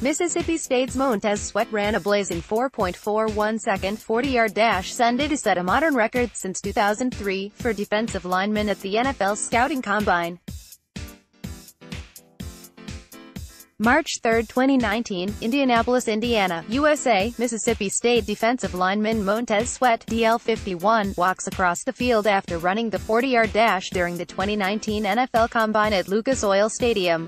Mississippi State's Montez Sweat ran a blazing 4.41-second 40-yard dash Sunday to set a modern record since 2003 for defensive linemen at the NFL Scouting Combine. March 3, 2019, Indianapolis, Indiana, USA, Mississippi State defensive lineman Montez Sweat, DL51, walks across the field after running the 40-yard dash during the 2019 NFL Combine at Lucas Oil Stadium.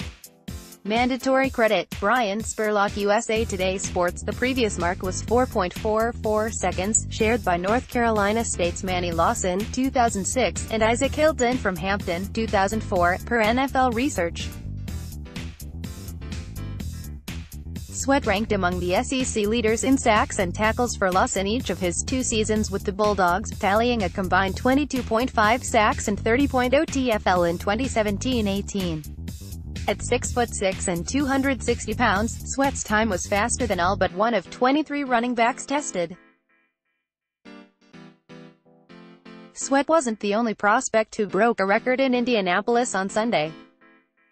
Mandatory credit, Brian Spurlock-USA Today Sports. The previous mark was 4.44 seconds, shared by North Carolina State's Manny Lawson, 2006, and Isaac Hilton from Hampton, 2004, per NFL Research. Sweat ranked among the SEC leaders in sacks and tackles for loss in each of his 2 seasons with the Bulldogs, tallying a combined 22.5 sacks and 30.0 TFL in 2017-18. At 6'6" and 260 pounds, Sweat's time was faster than all but one of 23 running backs tested. Sweat wasn't the only prospect who broke a record in Indianapolis on Sunday.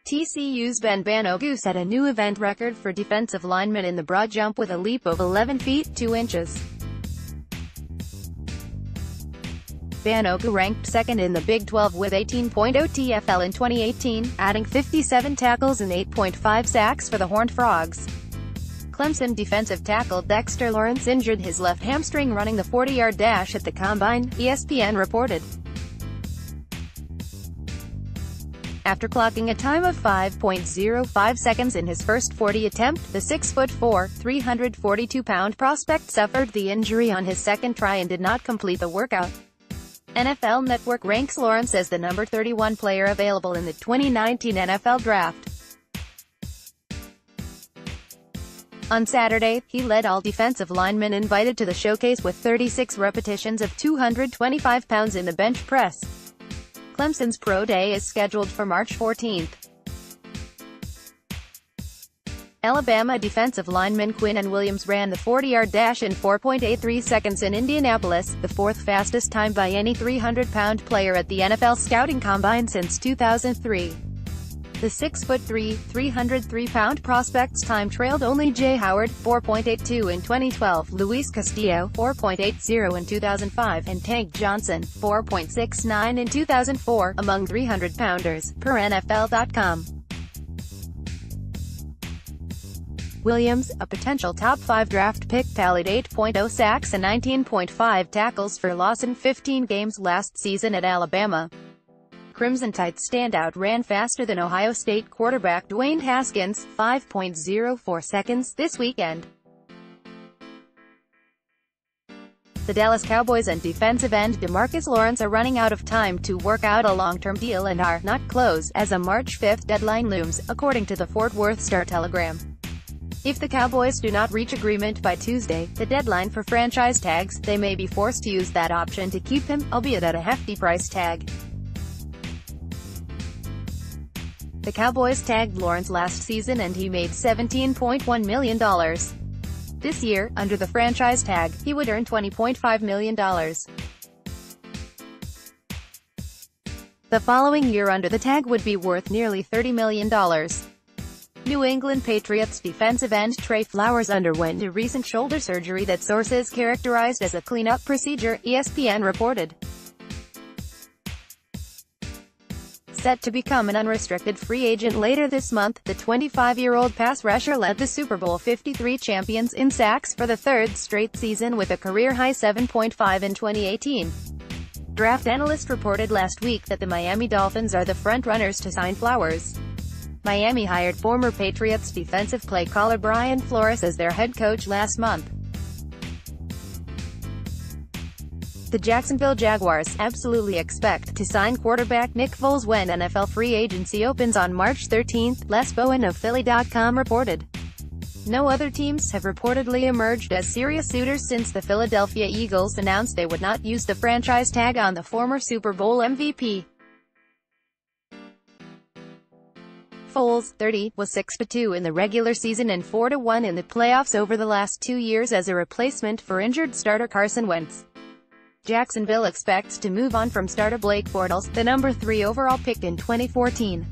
TCU's Banogu set a new event record for defensive linemen in the broad jump with a leap of 11 feet 2 inches. Banogu ranked second in the Big 12 with 18.0 TFL in 2018, adding 57 tackles and 8.5 sacks for the Horned Frogs. Clemson defensive tackle Dexter Lawrence injured his left hamstring running the 40-yard dash at the Combine, ESPN reported. After clocking a time of 5.05 seconds in his first 40 attempt, the 6'4", 342-pound prospect suffered the injury on his second try and did not complete the workout. NFL Network ranks Lawrence as the number 31 player available in the 2019 NFL Draft. On Saturday, he led all defensive linemen invited to the showcase with 36 repetitions of 225 pounds in the bench press. Clemson's Pro Day is scheduled for March 14. Alabama defensive lineman Quinnen Williams ran the 40-yard dash in 4.83 seconds in Indianapolis, the 4th fastest time by any 300-pound player at the NFL Scouting Combine since 2003. The 6'3", 303-pound prospect's time trailed only Jay Howard, 4.82 in 2012, Luis Castillo, 4.80 in 2005, and Tank Johnson, 4.69 in 2004, among 300-pounders, per NFL.com. Williams, a potential top 5 draft pick, tallied 8.0 sacks and 19.5 tackles for loss in 15 games last season at Alabama. Crimson Tide's standout ran faster than Ohio State quarterback Dwayne Haskins, 5.04 seconds, this weekend. The Dallas Cowboys and defensive end DeMarcus Lawrence are running out of time to work out a long-term deal and are not close as a March 5 deadline looms, according to the Fort Worth Star-Telegram. If the Cowboys do not reach agreement by Tuesday, the deadline for franchise tags, they may be forced to use that option to keep him, albeit at a hefty price tag. The Cowboys tagged Lawrence last season and he made $17.1 million. This year, under the franchise tag, he would earn $20.5 million. The following year under the tag would be worth nearly $30 million. New England Patriots defensive end Trey Flowers underwent a recent shoulder surgery that sources characterized as a cleanup procedure, ESPN reported. Set to become an unrestricted free agent later this month, the 25-year-old pass rusher led the Super Bowl 53 champions in sacks for the 3rd straight season with a career-high 7.5 in 2018. Draft analyst reported last week that the Miami Dolphins are the front-runners to sign Flowers. Miami hired former Patriots defensive play caller Brian Flores as their head coach last month. The Jacksonville Jaguars absolutely expect to sign quarterback Nick Foles when NFL free agency opens on March 13, Les Bowen of Philly.com reported. No other teams have reportedly emerged as serious suitors since the Philadelphia Eagles announced they would not use the franchise tag on the former Super Bowl MVP. Foles, 30, was 6-2 in the regular season and 4-1 in the playoffs over the last 2 years as a replacement for injured starter Carson Wentz. Jacksonville expects to move on from starter Blake Bortles, the number 3 overall pick in 2014.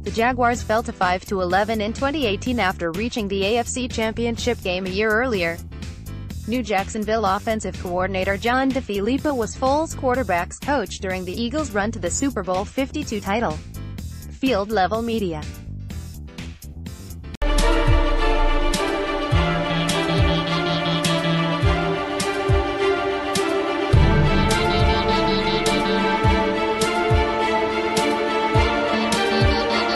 The Jaguars fell to 5-11 in 2018 after reaching the AFC Championship game a year earlier. New Jacksonville offensive coordinator John DeFilippo was Foles' quarterbacks coach during the Eagles' run to the Super Bowl 52 title. Field Level Media.